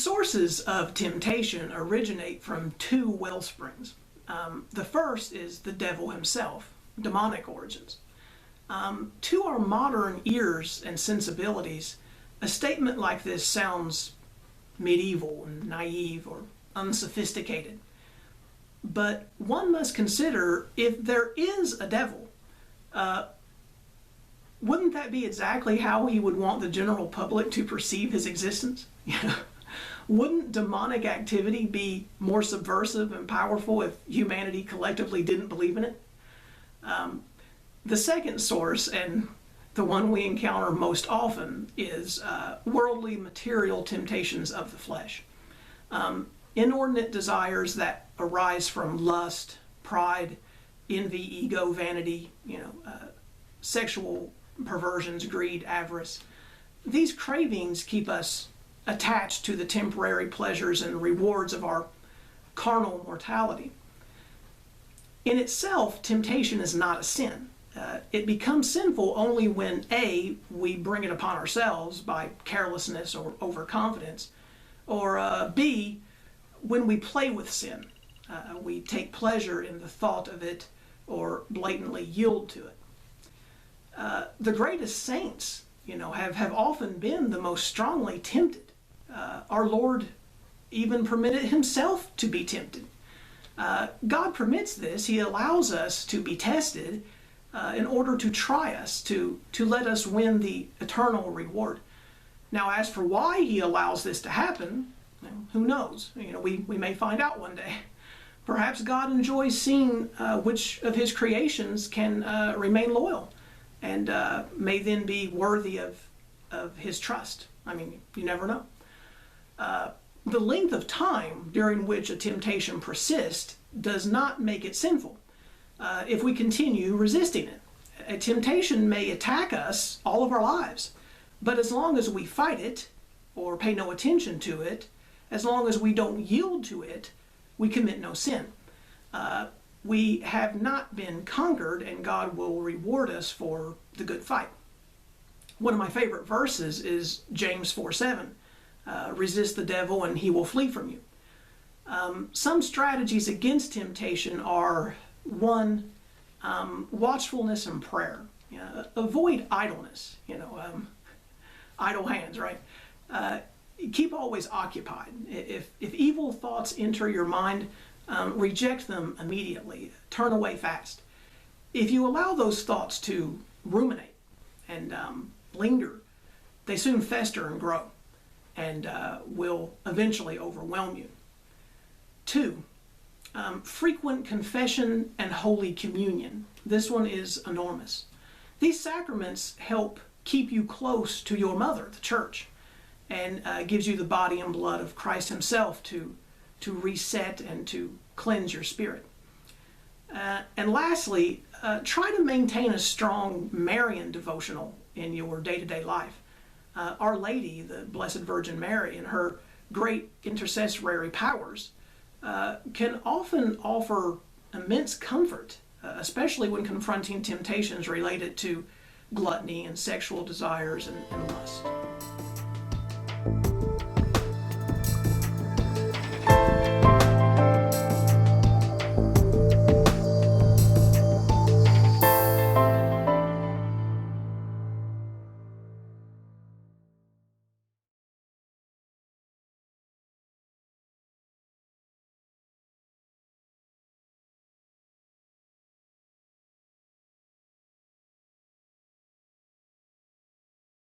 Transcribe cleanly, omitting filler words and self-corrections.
sources of temptation originate from two well springs. The first is the devil himself, demonic origins. To our modern ears and sensibilities, a statement like this sounds medieval and naive or unsophisticated. But one must consider, if there is a devil, wouldn't that be exactly how he would want the general public to perceive his existence? Wouldn't demonic activity be more subversive and powerful if humanity collectively didn't believe in it? The second source, and the one we encounter most often, is worldly material temptations of the flesh. Inordinate desires that arise from lust, pride, envy, ego, vanity, sexual perversions, greed, avarice. These cravings keep us attached to the temporary pleasures and rewards of our carnal mortality. In itself, temptation is not a sin. It becomes sinful only when A, we bring it upon ourselves by carelessness or overconfidence, or B, when we play with sin. We take pleasure in the thought of it or blatantly yield to it. The greatest saints, have often been the most strongly tempted. Our Lord even permitted himself to be tempted. God permits this. He allows us to be tested in order to try us, to let us win the eternal reward. Now, as for why he allows this to happen, who knows? We may find out one day. Perhaps God enjoys seeing which of his creations can remain loyal and may then be worthy of his trust. You never know. The length of time during which a temptation persists does not make it sinful if we continue resisting it. A temptation may attack us all of our lives, but as long as we fight it or pay no attention to it, as long as we don't yield to it, we commit no sin. We have not been conquered, and God will reward us for the good fight. One of my favorite verses is James 4:7. Resist the devil and he will flee from you. Some strategies against temptation are, one, watchfulness and prayer. Avoid idleness, idle hands, right? Keep always occupied. If evil thoughts enter your mind, reject them immediately. Turn away fast. If you allow those thoughts to ruminate and linger, they soon fester and grow and will eventually overwhelm you. Two, frequent confession and Holy Communion. This one is enormous. These sacraments help keep you close to your mother, the church, and gives you the body and blood of Christ himself to reset and to cleanse your spirit. And lastly, try to maintain a strong Marian devotional in your day-to-day life. Our Lady, the Blessed Virgin Mary, and her great intercessory powers can often offer immense comfort, especially when confronting temptations related to gluttony and sexual desires and lust.